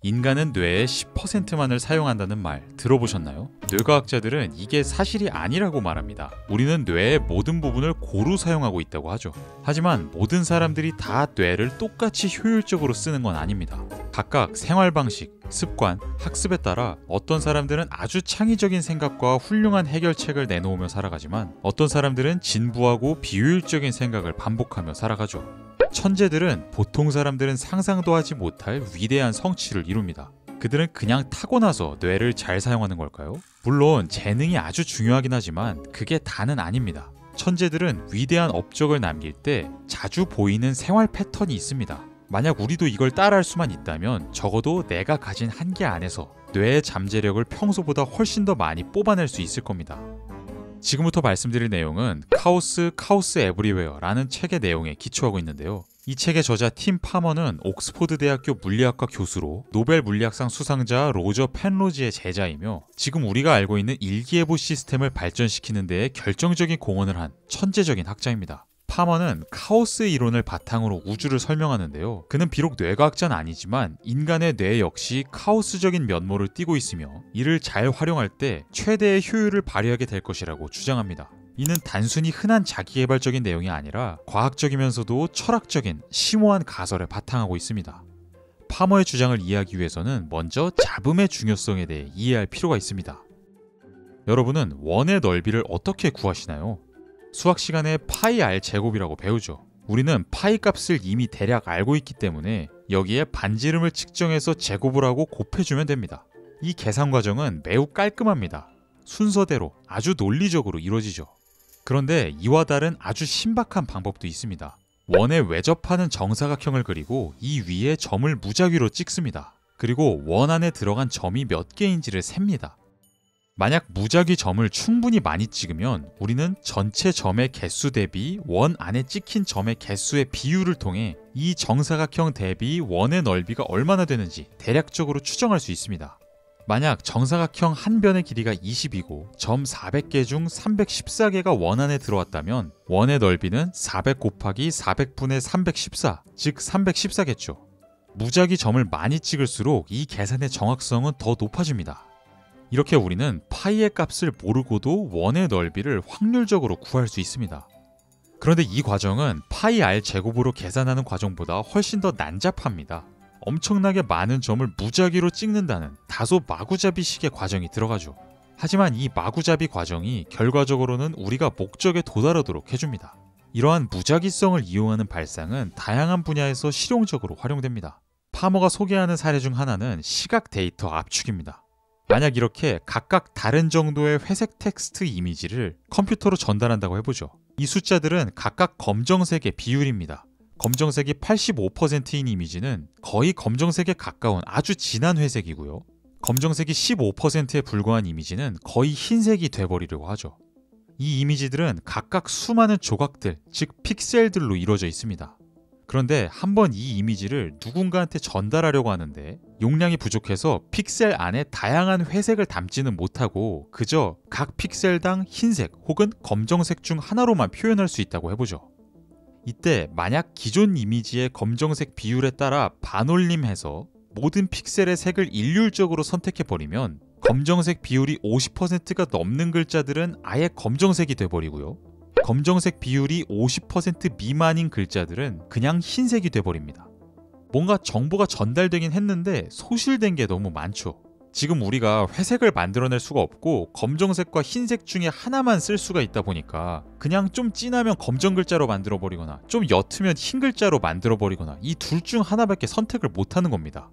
인간은 뇌의 10%만을 사용한다는 말 들어보셨나요? 뇌과학자들은 이게 사실이 아니라고 말합니다. 우리는 뇌의 모든 부분을 고루 사용하고 있다고 하죠. 하지만 모든 사람들이 다 뇌를 똑같이 효율적으로 쓰는 건 아닙니다. 각각 생활 방식, 습관, 학습에 따라 어떤 사람들은 아주 창의적인 생각과 훌륭한 해결책을 내놓으며 살아가지만 어떤 사람들은 진부하고 비효율적인 생각을 반복하며 살아가죠. 천재들은 보통 사람들은 상상도 하지 못할 위대한 성취를 이룹니다. 그들은 그냥 타고나서 뇌를 잘 사용하는 걸까요? 물론 재능이 아주 중요하긴 하지만 그게 다는 아닙니다. 천재들은 위대한 업적을 남길 때 자주 보이는 생활 패턴이 있습니다. 만약 우리도 이걸 따라할 수만 있다면 적어도 내가 가진 한계 안에서 뇌의 잠재력을 평소보다 훨씬 더 많이 뽑아낼 수 있을 겁니다. 지금부터 말씀드릴 내용은 카오스 에브리웨어라는 책의 내용에 기초하고 있는데요. 이 책의 저자 팀 파머는 옥스포드 대학교 물리학과 교수로 노벨 물리학상 수상자 로저 펜로즈의 제자이며 지금 우리가 알고 있는 일기예보 시스템을 발전시키는 데에 결정적인 공헌을 한 천재적인 학자입니다. 파머는 카오스 이론을 바탕으로 우주를 설명하는데요. 그는 비록 뇌과학자는 아니지만 인간의 뇌 역시 카오스적인 면모를 띠고 있으며 이를 잘 활용할 때 최대의 효율을 발휘하게 될 것이라고 주장합니다. 이는 단순히 흔한 자기개발적인 내용이 아니라 과학적이면서도 철학적인 심오한 가설에 바탕하고 있습니다. 파머의 주장을 이해하기 위해서는 먼저 잡음의 중요성에 대해 이해할 필요가 있습니다. 여러분은 원의 넓이를 어떻게 구하시나요? 수학 시간에 파이 r 제곱이라고 배우죠. 우리는 파이 값을 이미 대략 알고 있기 때문에 여기에 반지름을 측정해서 제곱을 하고 곱해주면 됩니다. 이 계산 과정은 매우 깔끔합니다. 순서대로 아주 논리적으로 이루어지죠. 그런데 이와 다른 아주 신박한 방법도 있습니다. 원에 외접하는 정사각형을 그리고 이 위에 점을 무작위로 찍습니다. 그리고 원 안에 들어간 점이 몇 개인지를 셉니다. 만약 무작위 점을 충분히 많이 찍으면 우리는 전체 점의 개수 대비 원 안에 찍힌 점의 개수의 비율을 통해 이 정사각형 대비 원의 넓이가 얼마나 되는지 대략적으로 추정할 수 있습니다. 만약 정사각형 한 변의 길이가 20이고 점 400개 중 314개가 원 안에 들어왔다면 원의 넓이는 400 곱하기 400분의 314, 즉 314겠죠. 무작위 점을 많이 찍을수록 이 계산의 정확성은 더 높아집니다. 이렇게 우리는 파이의 값을 모르고도 원의 넓이를 확률적으로 구할 수 있습니다. 그런데 이 과정은 파이 r 제곱으로 계산하는 과정보다 훨씬 더 난잡합니다. 엄청나게 많은 점을 무작위로 찍는다는 다소 마구잡이식의 과정이 들어가죠. 하지만 이 마구잡이 과정이 결과적으로는 우리가 목적에 도달하도록 해줍니다. 이러한 무작위성을 이용하는 발상은 다양한 분야에서 실용적으로 활용됩니다. 파머가 소개하는 사례 중 하나는 시각 데이터 압축입니다. 만약 이렇게 각각 다른 정도의 회색 텍스트 이미지를 컴퓨터로 전달한다고 해보죠. 이 숫자들은 각각 검정색의 비율입니다. 검정색이 85%인 이미지는 거의 검정색에 가까운 아주 진한 회색이고요. 검정색이 15%에 불과한 이미지는 거의 흰색이 돼버리려고 하죠. 이 이미지들은 각각 수많은 조각들, 즉 픽셀들로 이루어져 있습니다. 그런데 한번 이 이미지를 누군가한테 전달하려고 하는데 용량이 부족해서 픽셀 안에 다양한 회색을 담지는 못하고 그저 각 픽셀당 흰색 혹은 검정색 중 하나로만 표현할 수 있다고 해보죠. 이때 만약 기존 이미지의 검정색 비율에 따라 반올림해서 모든 픽셀의 색을 일률적으로 선택해버리면 검정색 비율이 50%가 넘는 글자들은 아예 검정색이 돼버리고요. 검정색 비율이 50% 미만인 글자들은 그냥 흰색이 돼버립니다. 뭔가 정보가 전달되긴 했는데 소실된 게 너무 많죠. 지금 우리가 회색을 만들어낼 수가 없고 검정색과 흰색 중에 하나만 쓸 수가 있다 보니까 그냥 좀 진하면 검정 글자로 만들어버리거나 좀 옅으면 흰 글자로 만들어버리거나 이 둘 중 하나밖에 선택을 못하는 겁니다.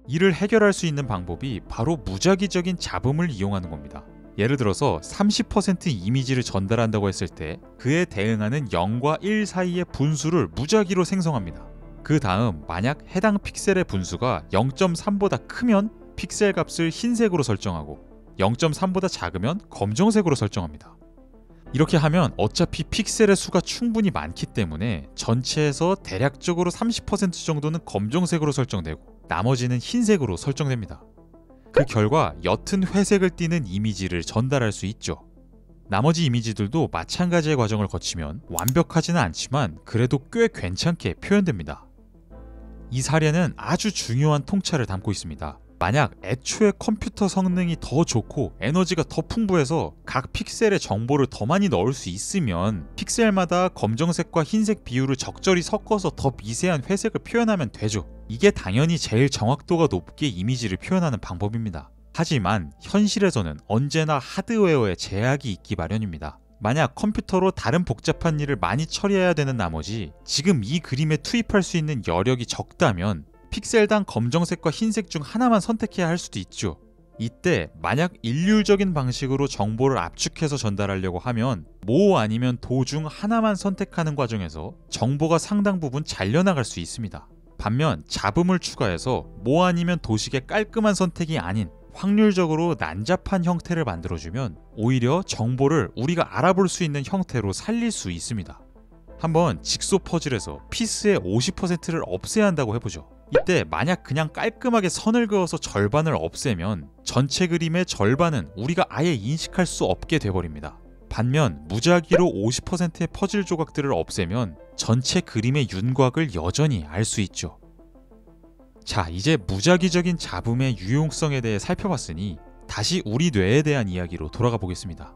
이를 해결할 수 있는 방법이 바로 무작위적인 잡음을 이용하는 겁니다. 예를 들어서 30% 이미지를 전달한다고 했을 때 그에 대응하는 0과 1 사이의 분수를 무작위로 생성합니다. 그 다음 만약 해당 픽셀의 분수가 0.3보다 크면 픽셀 값을 흰색으로 설정하고 0.3보다 작으면 검정색으로 설정합니다. 이렇게 하면 어차피 픽셀의 수가 충분히 많기 때문에 전체에서 대략적으로 30% 정도는 검정색으로 설정되고 나머지는 흰색으로 설정됩니다. 그 결과 옅은 회색을 띠는 이미지를 전달할 수 있죠. 나머지 이미지들도 마찬가지의 과정을 거치면 완벽하지는 않지만 그래도 꽤 괜찮게 표현됩니다. 이 사례는 아주 중요한 통찰을 담고 있습니다. 만약 애초에 컴퓨터 성능이 더 좋고 에너지가 더 풍부해서 각 픽셀에 정보를 더 많이 넣을 수 있으면 픽셀마다 검정색과 흰색 비율을 적절히 섞어서 더 미세한 회색을 표현하면 되죠. 이게 당연히 제일 정확도가 높게 이미지를 표현하는 방법입니다. 하지만 현실에서는 언제나 하드웨어에 제약이 있기 마련입니다. 만약 컴퓨터로 다른 복잡한 일을 많이 처리해야 되는 나머지 지금 이 그림에 투입할 수 있는 여력이 적다면 픽셀당 검정색과 흰색 중 하나만 선택해야 할 수도 있죠. 이때 만약 일률적인 방식으로 정보를 압축해서 전달하려고 하면 모 아니면 도 중 하나만 선택하는 과정에서 정보가 상당 부분 잘려나갈 수 있습니다. 반면 잡음을 추가해서 모 아니면 도식의 깔끔한 선택이 아닌 확률적으로 난잡한 형태를 만들어주면 오히려 정보를 우리가 알아볼 수 있는 형태로 살릴 수 있습니다. 한번 직소 퍼즐에서 피스의 50%를 없애야 한다고 해보죠. 이때 만약 그냥 깔끔하게 선을 그어서 절반을 없애면 전체 그림의 절반은 우리가 아예 인식할 수 없게 돼버립니다. 반면 무작위로 50%의 퍼즐 조각들을 없애면 전체 그림의 윤곽을 여전히 알 수 있죠. 자, 이제 무작위적인 잡음의 유용성에 대해 살펴봤으니 다시 우리 뇌에 대한 이야기로 돌아가 보겠습니다.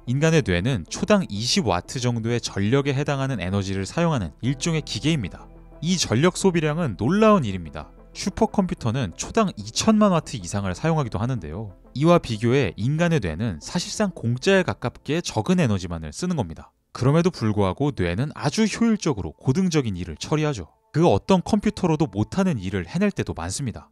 인간의 뇌는 초당 20W 정도의 전력에 해당하는 에너지를 사용하는 일종의 기계입니다. 이 전력 소비량은 놀라운 일입니다. 슈퍼컴퓨터는 초당 2000만 와트 이상을 사용하기도 하는데요. 이와 비교해 인간의 뇌는 사실상 공짜에 가깝게 적은 에너지만을 쓰는 겁니다. 그럼에도 불구하고 뇌는 아주 효율적으로 고등적인 일을 처리하죠. 그 어떤 컴퓨터로도 못하는 일을 해낼 때도 많습니다.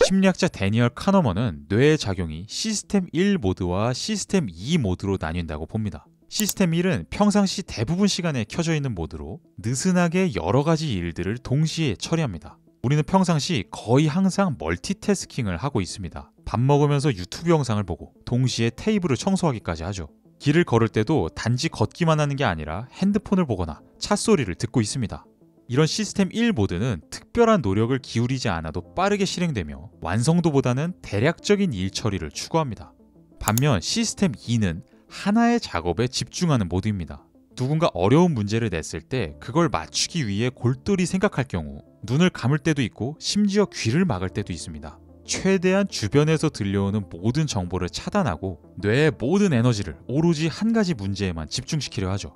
심리학자 데니얼 카너먼은 뇌의 작용이 시스템 1 모드와 시스템 2 모드로 나뉜다고 봅니다. 시스템 1은 평상시 대부분 시간에 켜져 있는 모드로 느슨하게 여러 가지 일들을 동시에 처리합니다. 우리는 평상시 거의 항상 멀티태스킹을 하고 있습니다. 밥 먹으면서 유튜브 영상을 보고 동시에 테이블을 청소하기까지 하죠. 길을 걸을 때도 단지 걷기만 하는 게 아니라 핸드폰을 보거나 차 소리를 듣고 있습니다. 이런 시스템 1 모드는 특별한 노력을 기울이지 않아도 빠르게 실행되며 완성도보다는 대략적인 일 처리를 추구합니다. 반면 시스템 2는 하나의 작업에 집중하는 모드입니다. 누군가 어려운 문제를 냈을 때 그걸 맞추기 위해 골똘히 생각할 경우 눈을 감을 때도 있고 심지어 귀를 막을 때도 있습니다. 최대한 주변에서 들려오는 모든 정보를 차단하고 뇌의 모든 에너지를 오로지 한 가지 문제에만 집중시키려 하죠.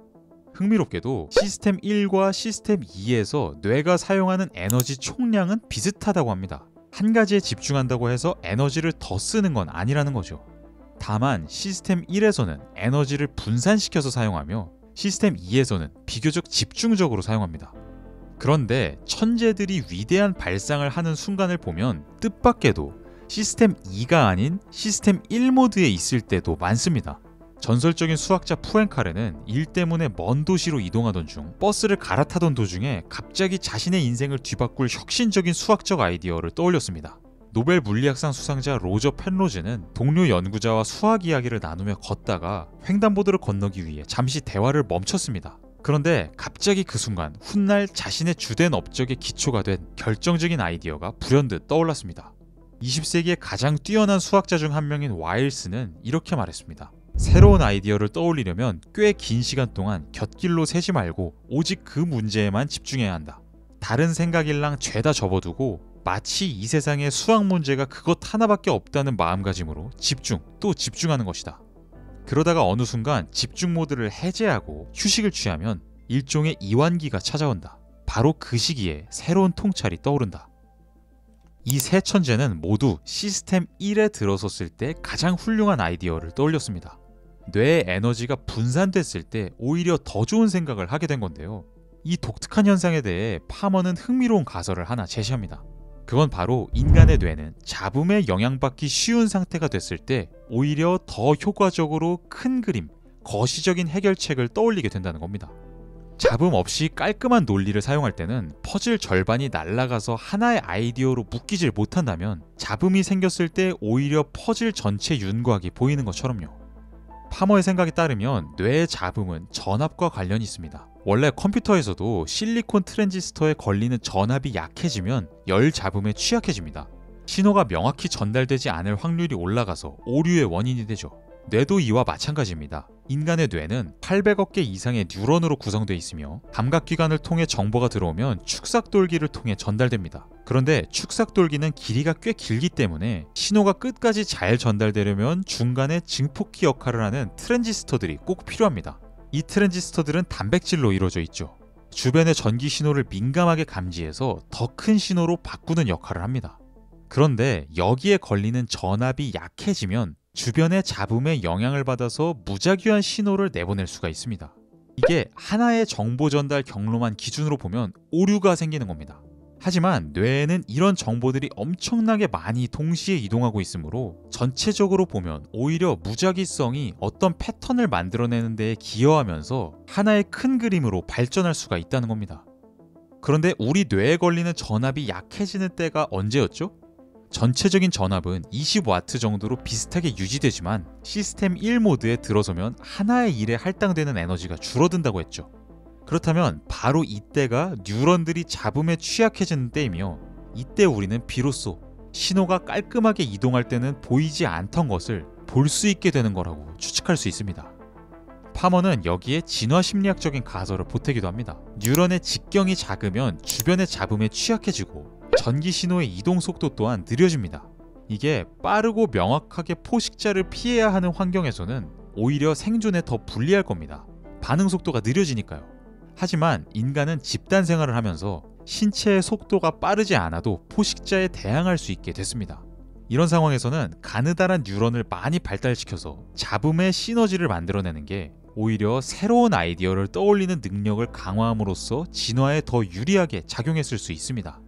흥미롭게도 시스템 1과 시스템 2에서 뇌가 사용하는 에너지 총량은 비슷하다고 합니다. 한 가지에 집중한다고 해서 에너지를 더 쓰는 건 아니라는 거죠. 다만 시스템 1에서는 에너지를 분산시켜서 사용하며 시스템 2에서는 비교적 집중적으로 사용합니다. 그런데 천재들이 위대한 발상을 하는 순간을 보면 뜻밖에도 시스템 2가 아닌 시스템 1 모드에 있을 때도 많습니다. 전설적인 수학자 푸엔카레는 일 때문에 먼 도시로 이동하던 중 버스를 갈아타던 도중에 갑자기 자신의 인생을 뒤바꿀 혁신적인 수학적 아이디어를 떠올렸습니다. 노벨 물리학상 수상자 로저 펜로즈는 동료 연구자와 수학 이야기를 나누며 걷다가 횡단보도를 건너기 위해 잠시 대화를 멈췄습니다. 그런데 갑자기 그 순간 훗날 자신의 주된 업적의 기초가 된 결정적인 아이디어가 불현듯 떠올랐습니다. 20세기의 가장 뛰어난 수학자 중 한 명인 와일스는 이렇게 말했습니다. 새로운 아이디어를 떠올리려면 꽤 긴 시간 동안 곁길로 새지 말고 오직 그 문제에만 집중해야 한다. 다른 생각일랑 죄다 접어두고 마치 이 세상에 수학 문제가 그것 하나밖에 없다는 마음가짐으로 또 집중하는 것이다. 그러다가 어느 순간 집중 모드를 해제하고 휴식을 취하면 일종의 이완기가 찾아온다. 바로 그 시기에 새로운 통찰이 떠오른다. 이 세 천재는 모두 시스템 1에 들어섰을 때 가장 훌륭한 아이디어를 떠올렸습니다. 뇌의 에너지가 분산됐을 때 오히려 더 좋은 생각을 하게 된 건데요. 이 독특한 현상에 대해 파머는 흥미로운 가설을 하나 제시합니다. 그건 바로 인간의 뇌는 잡음에 영향받기 쉬운 상태가 됐을 때 오히려 더 효과적으로 큰 그림, 거시적인 해결책을 떠올리게 된다는 겁니다. 잡음 없이 깔끔한 논리를 사용할 때는 퍼즐 절반이 날아가서 하나의 아이디어로 묶이질 못한다면 잡음이 생겼을 때 오히려 퍼즐 전체 윤곽이 보이는 것처럼요. 파머의 생각에 따르면 뇌의 잡음은 전압과 관련이 있습니다. 원래 컴퓨터에서도 실리콘 트랜지스터에 걸리는 전압이 약해지면 열 잡음에 취약해집니다. 신호가 명확히 전달되지 않을 확률이 올라가서 오류의 원인이 되죠. 뇌도 이와 마찬가지입니다. 인간의 뇌는 800억 개 이상의 뉴런으로 구성되어 있으며 감각기관을 통해 정보가 들어오면 축삭돌기를 통해 전달됩니다. 그런데 축삭돌기는 길이가 꽤 길기 때문에 신호가 끝까지 잘 전달되려면 중간에 증폭기 역할을 하는 트랜지스터들이 꼭 필요합니다. 이 트랜지스터들은 단백질로 이루어져 있죠. 주변의 전기 신호를 민감하게 감지해서 더 큰 신호로 바꾸는 역할을 합니다. 그런데 여기에 걸리는 전압이 약해지면 주변의 잡음에 영향을 받아서 무작위한 신호를 내보낼 수가 있습니다. 이게 하나의 정보 전달 경로만 기준으로 보면 오류가 생기는 겁니다. 하지만 뇌에는 이런 정보들이 엄청나게 많이 동시에 이동하고 있으므로 전체적으로 보면 오히려 무작위성이 어떤 패턴을 만들어내는 데에 기여하면서 하나의 큰 그림으로 발전할 수가 있다는 겁니다. 그런데 우리 뇌에 걸리는 전압이 약해지는 때가 언제였죠? 전체적인 전압은 20W 정도로 비슷하게 유지되지만 시스템 1 모드에 들어서면 하나의 일에 할당되는 에너지가 줄어든다고 했죠. 그렇다면 바로 이때가 뉴런들이 잡음에 취약해지는 때이며 이때 우리는 비로소 신호가 깔끔하게 이동할 때는 보이지 않던 것을 볼 수 있게 되는 거라고 추측할 수 있습니다. 파머는 여기에 진화 심리학적인 가설을 보태기도 합니다. 뉴런의 직경이 작으면 주변의 잡음에 취약해지고 전기 신호의 이동 속도 또한 느려집니다. 이게 빠르고 명확하게 포식자를 피해야 하는 환경에서는 오히려 생존에 더 불리할 겁니다. 반응 속도가 느려지니까요. 하지만 인간은 집단 생활을 하면서 신체의 속도가 빠르지 않아도 포식자에 대항할 수 있게 됐습니다. 이런 상황에서는 가느다란 뉴런을 많이 발달시켜서 잡음의 시너지를 만들어내는 게 오히려 새로운 아이디어를 떠올리는 능력을 강화함으로써 진화에 더 유리하게 작용했을 수 있습니다.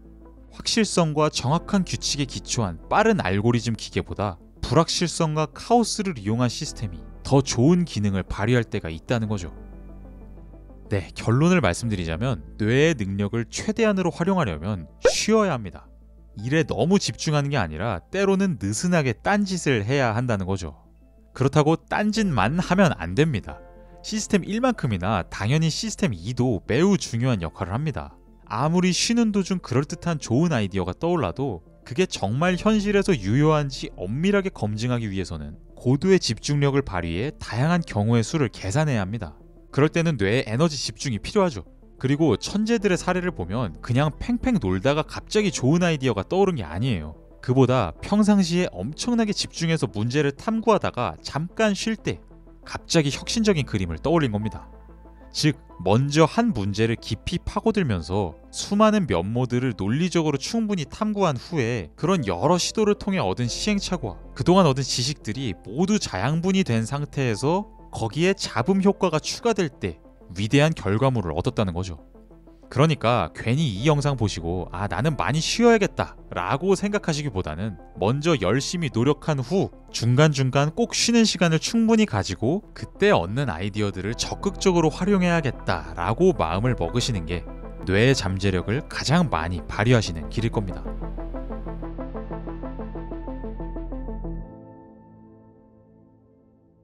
확실성과 정확한 규칙에 기초한 빠른 알고리즘 기계보다 불확실성과 카오스를 이용한 시스템이 더 좋은 기능을 발휘할 때가 있다는 거죠. 네, 결론을 말씀드리자면 뇌의 능력을 최대한으로 활용하려면 쉬어야 합니다. 일에 너무 집중하는 게 아니라 때로는 느슨하게 딴짓을 해야 한다는 거죠. 그렇다고 딴짓만 하면 안 됩니다. 시스템 1만큼이나 당연히 시스템 2도 매우 중요한 역할을 합니다. 아무리 쉬는 도중 그럴듯한 좋은 아이디어가 떠올라도 그게 정말 현실에서 유효한지 엄밀하게 검증하기 위해서는 고도의 집중력을 발휘해 다양한 경우의 수를 계산해야 합니다. 그럴 때는 뇌에 에너지 집중이 필요하죠. 그리고 천재들의 사례를 보면 그냥 팽팽 놀다가 갑자기 좋은 아이디어가 떠오른 게 아니에요. 그보다 평상시에 엄청나게 집중해서 문제를 탐구하다가 잠깐 쉴 때 갑자기 혁신적인 그림을 떠올린 겁니다. 즉, 먼저 한 문제를 깊이 파고들면서 수많은 면모들을 논리적으로 충분히 탐구한 후에 그런 여러 시도를 통해 얻은 시행착오와 그동안 얻은 지식들이 모두 자양분이 된 상태에서 거기에 잡음 효과가 추가될 때 위대한 결과물을 얻었다는 거죠. 그러니까 괜히 이 영상 보시고 나는 많이 쉬어야겠다 라고 생각하시기보다는 먼저 열심히 노력한 후 중간중간 꼭 쉬는 시간을 충분히 가지고 그때 얻는 아이디어들을 적극적으로 활용해야겠다 라고 마음을 먹으시는 게 뇌의 잠재력을 가장 많이 발휘하시는 길일 겁니다.